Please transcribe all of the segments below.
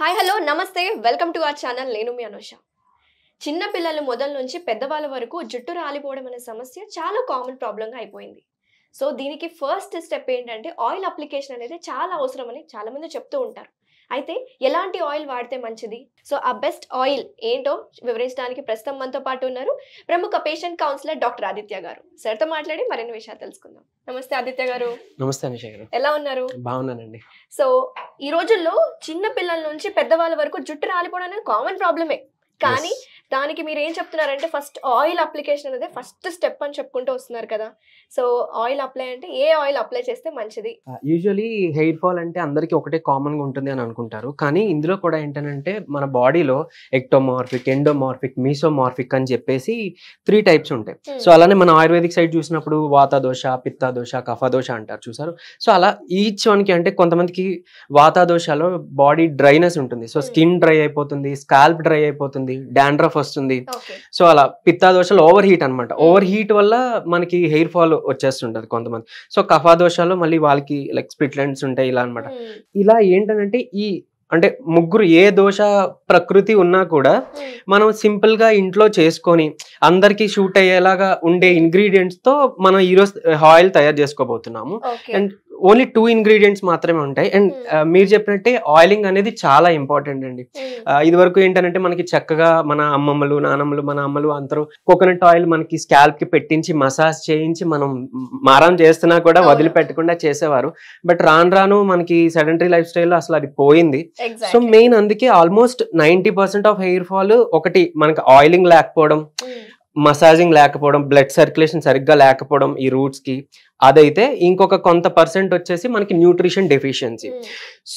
Hi hello నమస్తే welcome to our channel నేను మీ అనుష. చిన్న పిల్లలు మొదల నుంచి పెద్దవాళ్ళ వరకు జుట్టు రాలిపోవడం అనే సమస్య చాలా కామన్ ప్రాబ్లంగా అయిపోయింది. సో దీనికి ఫస్ట్ స్టెప్ ఏంటంటే ఆయిల్ అప్లికేషన్ అనేది చాలా అవసరమని చాలా మంది చెప్తూ ఉంటారు. అయితే ఎలాంటి ఆయిల్ వాడితే మంచిది, సో ఆ బెస్ట్ ఆయిల్ ఏంటో వివరించడానికి ప్రస్తుతం మనతో పాటు ఉన్నారు ప్రముఖ పేషెంట్ కౌన్సిలర్ డాక్టర్ ఆదిత్య గారు. సార్తో మాట్లాడి మరిన్ని విషయాలు తెలుసుకుందాం. నమస్తే ఆదిత్య గారు. నమస్తే అనుష గారు. ఎలా ఉన్నారు? బాగున్నానండి. సో ఈ రోజుల్లో చిన్న పిల్లల నుంచి పెద్దవాళ్ళ వరకు జుట్టు రాలిపోవడం అనేది కామన్ ప్రాబ్లమే, కానీ దానికి మీరు ఏం చెప్తున్నారంటే ఫస్ట్ ఆయిల్ అప్లికేషన్ అనేది ఫస్ట్ స్టెప్ అని చెప్పుకుంటూ వస్తున్నారు కదా. సో ఆయిల్ అప్లై అంటే ఏ ఆయిల్ అప్లై చేస్తే మంచిది? యూజువలీ హెయిర్ ఫాల్ అంటే అందరికీ ఒకటే కామన్ గా ఉంటుంది అని అనుకుంటారు, కానీ ఇందులో కూడా ఏంటంటే మన బాడీలో ఎక్టోమార్ఫిక్, ఎండోమార్ఫిక్, మీసోమార్ఫిక్ అని చెప్పేసి 3 టైప్స్ ఉంటాయి. సో అలానే మన ఆయుర్వేదిక్ సైడ్ చూసినప్పుడు వాత దోష, పిత్త దోష, కఫ దోష అంటారు చూసారు. సో అలా ఈచ్ వన్కి అంటే కొంతమందికి వాత దోషలో బాడీ డ్రైనెస్ ఉంటుంది, సో స్కిన్ డ్రై అయిపోతుంది, స్కాల్ప్ డ్రై అయిపోతుంది, డాండ్రఫ్ వస్తుంది. సో అలా పిత్తా దోషాలు ఓవర్ హీట్ అనమాట. ఓవర్ హీట్ వల్ల మనకి హెయిర్ ఫాల్ వచ్చేస్తుంటది కొంతమంది. సో కఫా దోషాలు మళ్ళీ వాళ్ళకి లైక్ స్ప్లిట్ ఎండ్స్ ఉంటాయి ఇలా అనమాట. ఇలా ఏంటంటే ఈ అంటే ముగ్గురు ఏ దోష ప్రకృతి ఉన్నా కూడా మనం సింపుల్ గా ఇంట్లో చేసుకొని అందరికి షూట్ అయ్యేలాగా ఉండే ఇంగ్రీడియంట్స్ తో మనం ఈరోజు ఆయిల్ తయారు చేసుకోబోతున్నాము. అండ్ ఓన్లీ 2 ఇంగ్రీడియంట్స్ మాత్రమే ఉంటాయి. అండ్ మీరు చెప్పినట్టే ఆయిలింగ్ అనేది చాలా ఇంపార్టెంట్ అండి. ఇది వరకు ఏంటంటే మనకి చక్కగా మన అమ్మమ్మలు, నానమ్మలు, మన అమ్మలు అందరూ కోకోనట్ ఆయిల్ మనకి స్కాల్ప్ కి పెట్టించి మసాజ్ చేయించి మనం మారం చేస్తున్నా కూడా వదిలిపెట్టకుండా చేసేవారు. బట్ రాను రాను మనకి సెడెంటరీ లైఫ్ స్టైల్ అసలు అది పోయింది. సో మెయిన్ అందుకే ఆల్మోస్ట్ 90% ఆఫ్ హెయిర్ ఫాల్ ఒకటి మనకి ఆయిలింగ్ లేకపోవడం, మసాజింగ్ లేకపోవడం, బ్లడ్ సర్క్యులేషన్ సరిగ్గా లేకపోవడం ఈ రూట్స్ కి, అదైతే ఇంకొక కొంత పర్సెంట్ వచ్చేసి మనకి న్యూట్రిషన్ డెఫిషియన్సీ.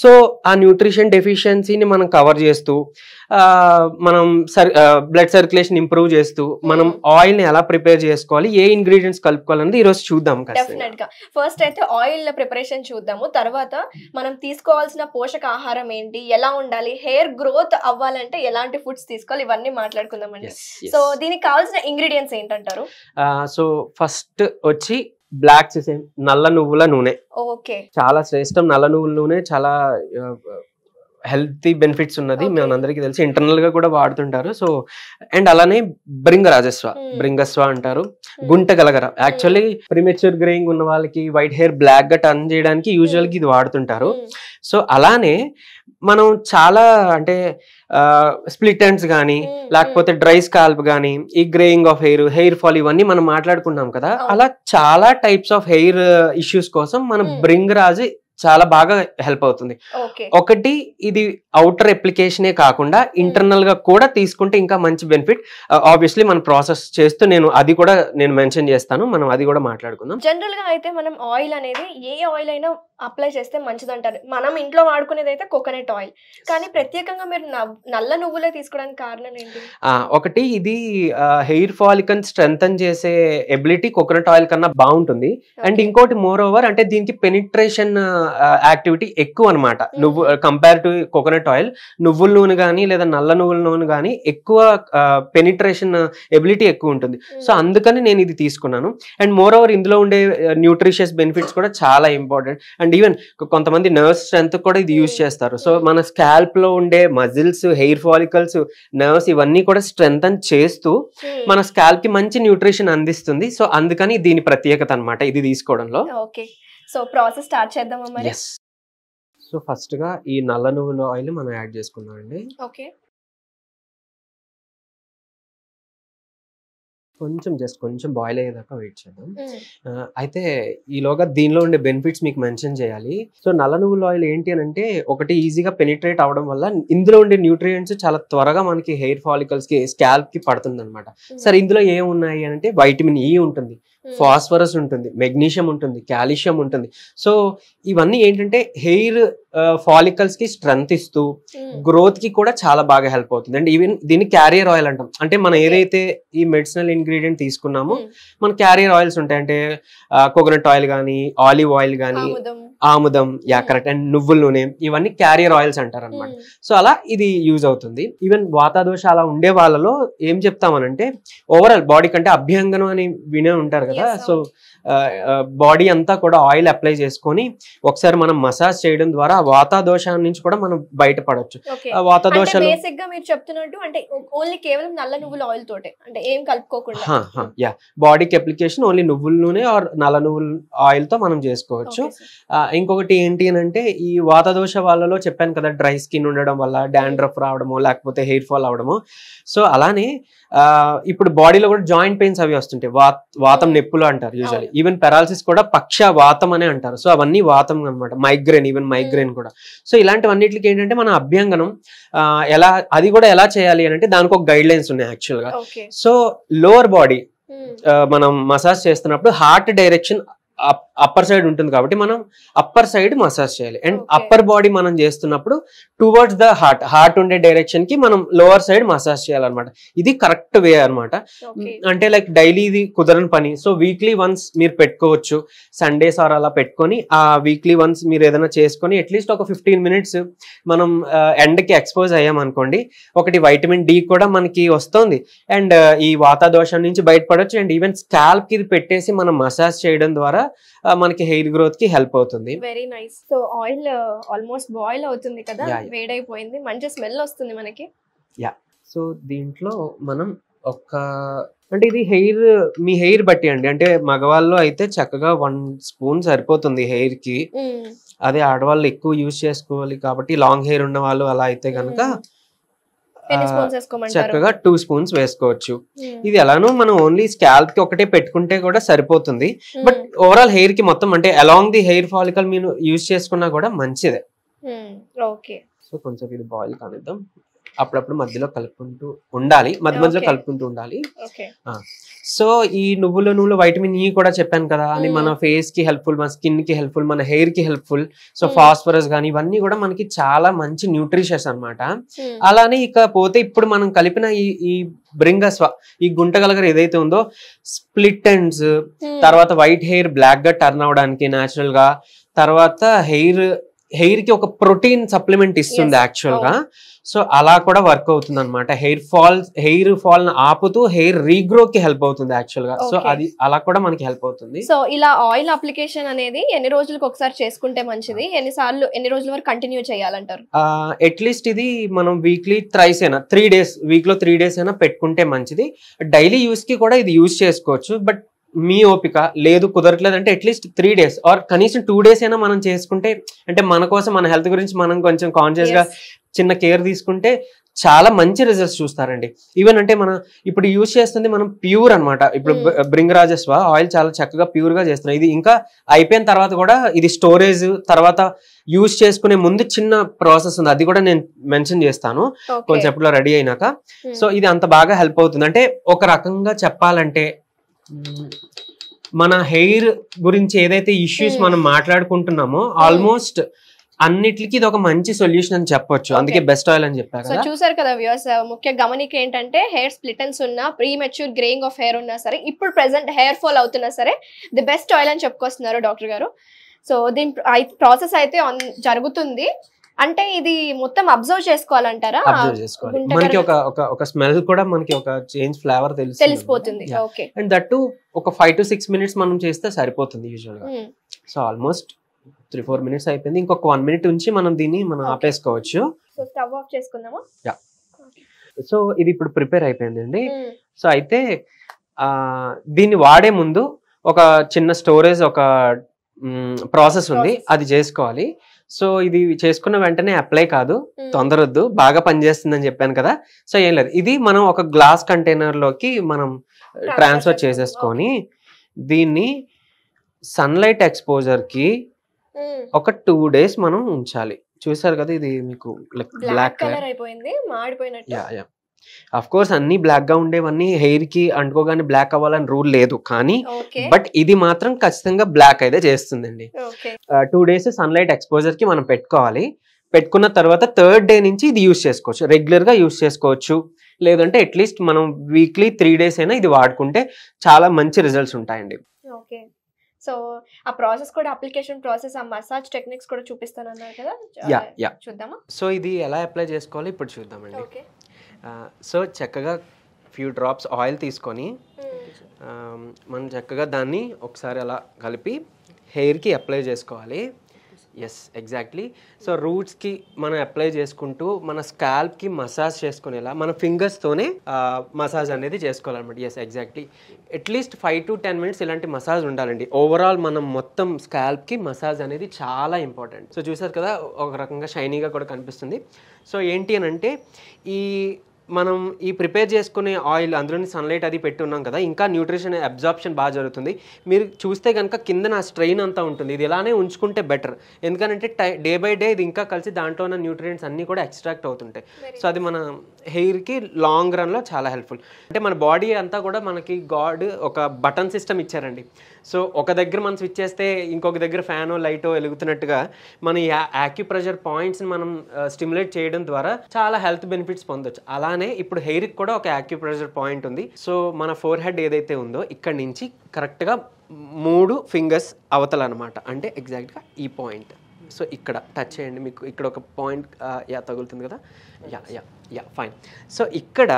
సో ఆ న్యూట్రిషన్ డెఫిషియన్సీని మనం కవర్ చేస్తూ మనం బ్లడ్ సర్క్యులేషన్ ఇంప్రూవ్ చేస్తూ మనం ఆయిల్ ని ఎలా ప్రిపేర్ చేసుకోవాలి, ఏ ఇంగ్రీడియంట్స్ కలుపుకోవాలనేది ఈ రోజు చూద్దాం. డెఫినెట్ గా ఫస్ట్ అయితే ఆయిల్ ప్రిపరేషన్ చూద్దాము. తర్వాత మనం తీసుకోవాల్సిన పోషక ఆహారం ఏంటి, ఎలా ఉండాలి, హెయిర్ గ్రోత్ అవ్వాలంటే ఎలాంటి ఫుడ్స్ తీసుకోవాలి, ఇవన్నీ మాట్లాడుకుందామండి. సో దీనికి కావాల్సిన ఇంగ్రీడియంట్స్ ఏంటంటారు? సో ఫస్ట్ వచ్చి బ్లాక్ సెసేమ్, నల్ల నువ్వుల నూనె. ఓకే, చాలా శ్రేష్టం. నల్ల నువ్వుల నూనె చాలా హెల్తీ బెనిఫిట్స్ ఉన్నది, మనందరికీ తెలిసి ఇంటర్నల్ గా కూడా వాడుతుంటారు. సో అండ్ అలానే బ్రింగస్వ అంటారు, గుంట గలగర. యాక్చువల్లీ ప్రిమెచ్యూర్ గ్రేయింగ్ ఉన్న వాళ్ళకి వైట్ హెయిర్ బ్లాక్ గా టర్న్ చేయడానికి యూజువల్ గా ఇది వాడుతుంటారు. సో అలానే మనం చాలా అంటే స్ప్లిట్ ఎండ్స్ కానీ లేకపోతే డ్రై స్కాల్ప్ కానీ, ఈ గ్రేయింగ్ ఆఫ్ హెయిర్ ఫాల్, ఇవన్నీ మనం మాట్లాడుకున్నాం కదా. అలా చాలా టైప్స్ ఆఫ్ హెయిర్ ఇష్యూస్ కోసం మనం బ్రింగరాజ్ చాలా బాగా హెల్ప్ అవుతుంది. ఒకటి ఇది అవుటర్ అప్లికేషనే కాకుండా ఇంటర్నల్ గా కూడా తీసుకుంటే ఇంకా మంచి బెనిఫిట్. ఆబ్వియస్లీ మనం ప్రాసెస్ చేస్తూ అది కూడా నేను మెన్షన్ చేస్తాను, మనం అది కూడా మాట్లాడుకుందాం. జనరల్ గా అయితే మనం ఆయిల్ అనేది ఏ ఆయిల్ అయినా అప్లై చేస్తే మంచిది అంటారు. మనం ఇంట్లో వాడుకునేది అయితే కోకోనట్ ఆయిల్, కానీ ప్రత్యేకంగా మీరు నల్ల నువ్వులే తీసుకోవడానికి కారణం ఏంటి? ఒకటి ఇది హెయిర్ ఫాలికల్ స్ట్రెంథన్ చేసే ఎబిలిటీ కోకోనట్ ఆయిల్ కన్నా బాగుంటుంది. అండ్ ఇంకోటి మోర్ ఓవర్ అంటే దీనికి పెనిట్రేషన్ యాక్టివిటీ ఎక్కువ అనమాట. నువ్వు కంపేర్ టు కోకోనట్ ఆయిల్, నువ్వుల నూనె కానీ లేదా నల్ల నువ్వుల నూనె కానీ ఎక్కువ పెనిట్రేషన్ ఎబిలిటీ ఎక్కువ ఉంటుంది. సో అందుకని నేను ఇది తీసుకున్నాను. అండ్ మోర్ ఓవర్ ఇందులో ఉండే న్యూట్రిషియస్ బెనిఫిట్స్ కూడా చాలా ఇంపార్టెంట్. అండ్ ఈవెన్ కొంతమంది నర్వ్స్ స్ట్రెంత్ కూడా ఇది యూజ్ చేస్తారు. సో మన స్కాల్ప్ లో ఉండే మజిల్స్, హెయిర్ ఫాలికల్స్, నర్వ్స్ ఇవన్నీ కూడా స్ట్రెంథన్ చేస్తూ మన స్కాల్ప్ కి మంచి న్యూట్రిషన్ అందిస్తుంది. సో అందుకని దీని ప్రత్యేకత అనమాట ఇది తీసుకోవడంలో. ఓకే, సో ప్రాసెస్ స్టార్ట్ చేద్దామా మరి? సో ఫస్ట్ గా ఈ నల్ల నువ్వుల ఆయిల్ మనం యాడ్ చేసుకుందాం అండి. ఓకే, కొంచెం బాయిల్ అయ్యేదాకా వెయిట్ చేద్దాం. అయితే ఈలోగా దీనిలో ఉండే బెనిఫిట్స్ మీకు మెన్షన్ చేయాలి. సో నల్ల నువ్వుల ఆయిల్ ఏంటి అని అంటే, ఒకటి ఈజీగా పెనిట్రేట్ అవడం వల్ల ఇందులో ఉండే న్యూట్రియంట్స్ చాలా త్వరగా మనకి హెయిర్ ఫాలికల్స్ కి, స్కాల్ప్ కి పడుతుంది అనమాట. సరే ఇందులో ఏమున్నాయి అంటే వైటమిన్ ఈ ఉంటుంది, ఫాస్ఫరస్ ఉంటుంది, మెగ్నీషియం ఉంటుంది, కాల్షియం ఉంటుంది. సో ఇవన్నీ ఏంటంటే హెయిర్ ఫాలికల్స్ కి స్ట్రెంత్ ఇస్తూ గ్రోత్ కి కూడా చాలా బాగా హెల్ప్ అవుతుంది. అండ్ ఈవెన్ దీన్ని క్యారియర్ ఆయిల్ అంటాం. అంటే మనం ఏదైతే ఈ మెడిసినల్ ఇంగ్రీడియంట్ తీసుకున్నామో మన క్యారియర్ ఆయిల్స్ ఉంటాయి. అంటే కోకోనట్ ఆయిల్ కానీ, ఆలివ్ ఆయిల్ కానీ, ఆముదం, యా కరెక్ట్, అండ్ నువ్వుల నూనె, ఇవన్నీ క్యారియర్ ఆయిల్స్ అంటారు అనమాట. సో అలా ఇది యూజ్ అవుతుంది. ఈవెన్ వాతాదోష అలా ఉండే వాళ్ళలో ఏం చెప్తామనంటే ఓవరాల్ బాడీ కంటే అభ్యంగనం అని వినే ఉంటారు కదా. సో బాడీ అంతా కూడా ఆయిల్ అప్లై చేసుకొని ఒకసారి మనం మసాజ్ చేయడం ద్వారా వాతాదోషం నుంచి కూడా మనం బయటపడవచ్చు. వాతాదోషాలు బేసిక్ గా మీరు చెప్తున్నట్టు అంటే ఓన్లీ కేవలం నల్ల నువ్వుల ఆయిల్ తోటే, అంటే ఏం కలుపుకోకుండా. యా, బాడీకి అప్లికేషన్ ఓన్లీ నువ్వుల నూనె ఆర్ నల్ల నువ్వుల ఆయిల్ తో మనం చేసుకోవచ్చు. ఇంకొకటి ఏంటి అని అంటే ఈ వాతాదోష వాళ్ళలో చెప్పాను కదా, డ్రై స్కిన్ ఉండడం వల్ల డాండ్రఫ్ రావడము లేకపోతే హెయిర్ ఫాల్ అవడము. సో అలానే ఇప్పుడు బాడీలో కూడా జాయింట్ పెయిన్స్ అవి వస్తుంటాయి, వాతం నొప్పులు అంటారు యూజువల్లీ. ఈవెన్ పెరాలసిస్ కూడా పక్ష వాతం అనే అంటారు. సో అవన్నీ వాతం అనమాట. మైగ్రేన్, ఈవెన్ మైగ్రేన్ కూడా. సో ఇలాంటివన్నిటికి ఏంటంటే మన అభ్యంగనం ఎలా, అది కూడా ఎలా చేయాలి అని అంటే దానికి ఒక గైడ్ లైన్స్ ఉన్నాయి యాక్చువల్ గా. సో లోవర్ బాడీ మనం మసాజ్ చేస్తున్నప్పుడు హార్ట్ డైరెక్షన్ అప్పర్ సైడ్ ఉంటుంది కాబట్టి మనం అప్పర్ సైడ్ మసాజ్ చేయాలి. అండ్ అప్పర్ బాడీ మనం చేస్తున్నప్పుడు టువర్డ్స్ ద హార్ట్ ఉండే డైరెక్షన్ కి మనం లోవర్ సైడ్ మసాజ్ చేయాలన్నమాట. ఇది కరెక్ట్ వే అనమాట. అంటే లైక్ డైలీ ఇది కుదరని పని. సో వీక్లీ వన్స్ మీరు పెట్టుకోవచ్చు, సండేస్ ఆర్ అలా పెట్టుకొని ఆ వీక్లీ వన్స్ మీరు ఏదైనా చేసుకొని అట్లీస్ట్ ఒక 15 minutes మనం ఎండకి ఎక్స్పోజ్ అయ్యాం అనుకోండి, ఒకటి వైటమిన్ డి కూడా మనకి వస్తుంది అండ్ ఈ వాతాదోషం నుంచి బయటపడవచ్చు. అండ్ ఈవెన్ స్కాల్ప్ కి ఇది పెట్టేసి మనం మసాజ్ చేయడం ద్వారా మనకి హెయిర్ గ్రోత్ కి హెల్ప్ అవుతుంది. Very nice. So oil almost boil అవుతుంది కదా, వేడైపోయింది, మంచి స్మెల్ వస్తుంది మనకి. యా, సో దీంట్లో మనం అంటే ఇది మీ హెయిర్ బట్టి అండి. అంటే మగవాళ్ళు అయితే చక్కగా 1 spoon సరిపోతుంది హెయిర్ కి. అదే ఆడవాళ్ళు ఎక్కువ యూజ్ చేసుకోవాలి కాబట్టి లాంగ్ హెయిర్ ఉన్న వాళ్ళు అలా అయితే కనుక చక్కగా 2 spoons వేసుకోవచ్చు. ఇది ఎలానో మనం ఓన్లీ స్కాల్ప్ కి ఒకటే పెట్టుకుంటే కూడా సరిపోతుంది. బట్ ఓవరాల్ హెయిర్ కి మొత్తం అంటే అలాంగ్ ది హెయిర్ ఫాలికల్ మీరు యూజ్ చేసుకున్నా కూడా మంచిదే. సో కొంచెం ఇది బాయిల్ కానిద్దాం. అప్పుడప్పుడు మధ్యలో కలుపుకుంటూ ఉండాలి, మధ్యలో కలుపుకుంటూ ఉండాలి. సో ఈ నువ్వుల నూనె వైటమిన్ ఈ కూడా చెప్పాను కదా, అని మన ఫేస్ కి హెల్ప్ఫుల్, మన స్కిన్ కి హెల్ప్ఫుల్, మన హెయిర్ కి హెల్ప్ఫుల్. సో ఫాస్ఫరస్ గానీ ఇవన్నీ కూడా మనకి చాలా మంచి న్యూట్రిషన్స్ అన్నమాట. అలానే ఇక పోతే ఇప్పుడు మనం కలిపిన ఈ బ్రింగస్వ, ఈ గుంటగలగర ఏదైతే ఉందో, స్ప్లిట్ ఎండ్స్, తర్వాత వైట్ హెయిర్ బ్లాక్ గా టర్న్ అవడానికి న్యాచురల్ గా, తర్వాత హెయిర్ కి ఒక ప్రోటీన్ సప్లిమెంట్ ఇస్తుంది యాక్చువల్ గా. సో అలా కూడా వర్క్ అవుతుంది అనమాట. హెయిర్ ఫాల్ ఆపుతూ హెయిర్ రీగ్రో కి హెల్ప్ అవుతుంది యాక్చువల్ గా. సో అది అలా కూడా మనకి హెల్ప్ అవుతుంది. సో ఇలా ఆయిల్ అప్లికేషన్ అనేది ఎన్ని రోజులకు ఒకసారి చేసుకుంటే మంచిది, ఎన్ని రోజుల వరకు కంటిన్యూ చేయాలంటారు? అట్లీస్ట్ ఇది మనం వీక్లీ థ్రైస్ అయినా 3 days, వీక్ లో 3 days అయినా పెట్టుకుంటే మంచిది. డైలీ యూస్ కి కూడా ఇది యూజ్ చేసుకోవచ్చు. బట్ మీ ఓపిక లేదు, కుదరట్లేదు అంటే అట్లీస్ట్ 3 days ఆర్ కనీసం 2 days అయినా మనం చేసుకుంటే, అంటే మన కోసం మన హెల్త్ గురించి మనం కొంచెం కాన్షియస్ గా చిన్న కేర్ తీసుకుంటే చాలా మంచి రిజల్ట్స్ చూస్తారండి. ఈవెన్ అంటే మనం ఇప్పుడు యూజ్ చేస్తుంది మనం ప్యూర్ అనమాట. ఇప్పుడు బ్రింగరాజస్వ ఆయిల్ చాలా చక్కగా ప్యూర్ గా చేస్తున్నాం. ఇది ఇంకా అయిపోయిన తర్వాత కూడా ఇది స్టోరేజ్ తర్వాత యూజ్ చేసుకునే ముందు చిన్న ప్రాసెస్ ఉంది, అది కూడా నేను మెన్షన్ చేస్తాను కొంచెంలో రెడీ అయినాక. సో ఇది అంత బాగా హెల్ప్ అవుతుంది. అంటే ఒక రకంగా చెప్పాలంటే మన హెయిర్ గురించి ఏదైతే ఇష్యూస్ మనం మాట్లాడుకుంటున్నామో ఆల్మోస్ట్ అన్నిటికి ఇది ఒక మంచి సొల్యూషన్ అని చెప్పొచ్చు. అందుకే బెస్ట్ ఆయిల్ అని చెప్పారు. సో చూసారు కదా వ్యూవర్స్, ముఖ్య గమనిక ఏంటంటే హెయిర్ స్ప్లిటన్స్ ఉన్నా, pre mature greying of hair ఉన్నా సరే, ఇప్పుడు ప్రెసెంట్ హెయిర్ ఫాల్ అవుతున్నా సరే ది బెస్ట్ ఆయిల్ అని చెప్పుకొస్తున్నారు డాక్టర్ గారు. సో దీని ప్రాసెస్ అయితే జరుగుతుంది. అంటే ఇది మొత్తం అబ్జర్వ్ చేసుకోవాలంటారా? అబ్జర్వ్ చేసుకోవాలి. మనకి ఒక స్మెల్ కూడా మనకి ఒక చేంజ్ ఫ్లేవర్ తెలిసిపోతుంది. ఓకే. అండ్ దట్ టు ఒక 5 to 6 minutes మనం చేస్తే సరిపోతుంది యూజువల్ గా. సో ఆల్మోస్ట్ 3-4 minutes అయిపోయింది. ఇంకొక 1 minute ఉంచి మనం దీన్ని ఆపేసుకోవచ్చు. సో స్టవ్ ఆఫ్ చేసుకుందామా? యా. సో ఇది ఇప్పుడు ప్రిపేర్ అయిపోయిందండి. సో అయితే దీన్ని వాడే ముందు ఒక చిన్న స్టోరేజ్ ఒక ప్రాసెస్ ఉంది, అది చేసుకోవాలి. సో ఇది చేసుకున్న వెంటనే అప్లై కాదు, తొందరొద్దు, బాగా పనిచేస్తుందని చెప్పాను కదా. సో ఏం లేదు, ఇది మనం ఒక గ్లాస్ కంటైనర్ లోకి మనం ట్రాన్స్ఫర్ చేసేసుకొని దీన్ని సన్లైట్ ఎక్స్పోజర్ కి ఒక 2 days మనం ఉంచాలి. చూసారు కదా, ఇది మీకు బ్లాక్ కలర్ అయిపోయింది, మాడిపోయినట్టు. అఫ్ కోర్స్ అన్ని బ్లాక్ గా ఉండేవన్నీ హెయిర్ కి అంటుకోగానే బ్లాక్ అవ్వాలని రూల్ లేదు, కానీ బట్ ఇది మాత్రం ఖచ్చితంగా బ్లాక్ అయితే చేస్తుందండి. 2 days సన్లైట్ ఎక్స్పోజర్ కి మనం పెట్టుకోవాలి. పెట్టుకున్న తర్వాత 3rd day నుంచి ఇది యూజ్ చేసుకోవచ్చు, రెగ్యులర్ గా యూజ్ చేసుకోవచ్చు. లేదంటే అట్లీస్ట్ మనం వీక్లీ 3 days అయినా ఇది వాడుకుంటే చాలా మంచి రిజల్ట్స్ ఉంటాయండి. ఓకే. సో ఆ ప్రాసెస్ కూడా అప్లికేషన్ ప్రాసెస్, ఆ మసాజ్ టెక్నిక్స్ కూడా చూపిస్తాను అన్నారు కదా, యా చూద్దామా? సో ఇది ఎలా అప్లై చేసుకోవాలి ఇప్పుడు చూద్దామండి. ఓకే. సో చక్కగా ఫ్యూ డ్రాప్స్ ఆయిల్ తీసుకొని మనం చక్కగా దాన్ని ఒకసారి అలా కలిపి హెయిర్కి అప్లై చేసుకోవాలి. Yes, exactly. సో రూట్స్కి మనం అప్లై చేసుకుంటూ మన స్కాల్ప్కి మసాజ్ చేసుకునేలా మన ఫింగర్స్తోనే మసాజ్ అనేది చేసుకోవాలన్నమాట. Yes, exactly. At least 5 to 10 minutes ఇలాంటి మసాజ్ ఉండాలండి. ఓవరాల్ మనం మొత్తం స్కాల్ప్కి మసాజ్ అనేది చాలా ఇంపార్టెంట్. సో చూసారు కదా, ఒక రకంగా షైనీగా కూడా కనిపిస్తుంది. సో ఏంటి అని అంటే, మనం ఈ ప్రిపేర్ చేసుకునే ఆయిల్ అందులోని సన్లైట్ అది పెట్టి ఉన్నాం కదా, ఇంకా న్యూట్రిషన్ అబ్జార్ప్షన్ బాగా జరుగుతుంది. మీరు చూస్తే కనుక కింద నా స్ట్రెయిన్ అంతా ఉంటుంది. ఇది ఇలానే ఉంచుకుంటే బెటర్, ఎందుకంటే డే బై డే ఇది ఇంకా కలిసి దాంట్లో ఉన్న న్యూట్రియంట్స్ అన్నీ కూడా ఎక్స్ట్రాక్ట్ అవుతుంటాయి. సో అది మన హెయిర్కి లాంగ్ రన్లో చాలా హెల్ప్ఫుల్. అంటే మన బాడీ అంతా కూడా మనకి గాడ్ ఒక బటన్ సిస్టమ్ ఇచ్చారండి. సో ఒక దగ్గర మనం స్విచ్ చేస్తే ఇంకొక దగ్గర ఫ్యానో లైటో వెలుగుతున్నట్టుగా మన యాక్యుప్రెషర్ పాయింట్స్ని మనం స్టిమ్యులేట్ చేయడం ద్వారా చాలా హెల్త్ బెనిఫిట్స్ పొందొచ్చు. అలానే ఇప్పుడు హెయిర్కి కూడా ఒక యాక్యుప్రెషర్ పాయింట్ ఉంది. సో మన ఫోర్ హెడ్ ఏదైతే ఉందో ఇక్కడ నుంచి కరెక్ట్గా 3 ఫింగర్స్ అవతల అనమాట, అంటే ఎగ్జాక్ట్గా ఈ పాయింట్. సో ఇక్కడ టచ్ చేయండి, మీకు ఇక్కడ ఒక పాయింట్ తగులుతుంది కదా. Yeah fine. సో ఇక్కడ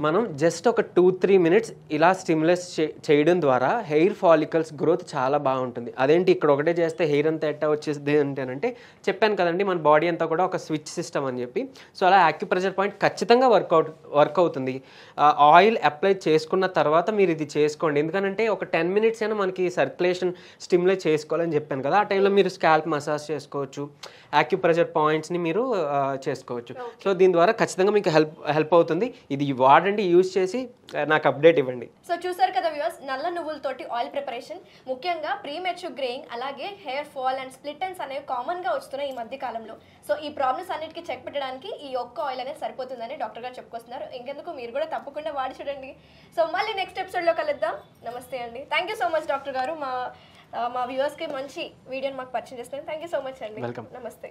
మనం జస్ట్ ఒక 2-3 minutes ఇలా స్టిమ్యులేట్ చేయడం ద్వారా హెయిర్ ఫాలికల్స్ గ్రోత్ చాలా బాగుంటుంది. అదేంటి ఇక్కడ ఒకటే చేస్తే హెయిర్ అంతా ఎట్టా వచ్చేది అంటే చెప్పాను కదండి, మన బాడీ అంతా కూడా ఒక స్విచ్ సిస్టమ్ అని చెప్పి. సో అలా యాక్యుప్రెషర్ పాయింట్ ఖచ్చితంగా వర్క్ అవుతుంది. ఆయిల్ అప్లై చేసుకున్న తర్వాత మీరు ఇది చేసుకోండి, ఎందుకంటే ఒక 10 minutes అయినా మనకి సర్క్యులేషన్ స్టిమ్యులేట్ చేసుకోవాలని చెప్పాను కదా. ఆ టైంలో మీరు స్కాల్ప్ మసాజ్ చేసుకోవచ్చు, యాక్యుప్రెషర్ పాయింట్స్ని మీరు చేసుకోవచ్చు. సో దీని ద్వారా ఖచ్చితంగా మీకు హెల్ప్ అవుతుంది. ఇది వాడండి, యూజ్ చేసి నాకు అప్డేట్ ఇవ్వండి. సో చూసారు కదా వ్యూవర్స్, నల్ల నువ్వులతోటి ఆయిల్ ప్రిపరేషన్, ముఖ్యంగా ప్రీమెచ్యూర్ గ్రేయింగ్, అలాగే hair fall and split ends అనేవి కామన్గా వస్తున్నాయి ఈ మధ్య కాలంలో. సో ఈ ప్రాబ్లమ్స్ అన్నిటికీ చెక్ పెట్టడానికి ఈ ఒక్క ఆయిల్ అనేది సరిపోతుందని డాక్టర్ గారు చెప్పుకొస్తున్నారు. ఇంకెందుకు, మీరు కూడా తప్పకుండా వాడి చూడండి. సో మళ్ళీ నెక్స్ట్ ఎపిసోడ్లో కలుద్దాం. నమస్తే అండి. Thank you so much doctor గారు, మా వ్యూవర్స్కి మంచి వీడియోని మాకు పరిచయం చేస్తున్నారు. థ్యాంక్ యూ సో మచ్ అండి. వెల్కమ్. నమస్తే.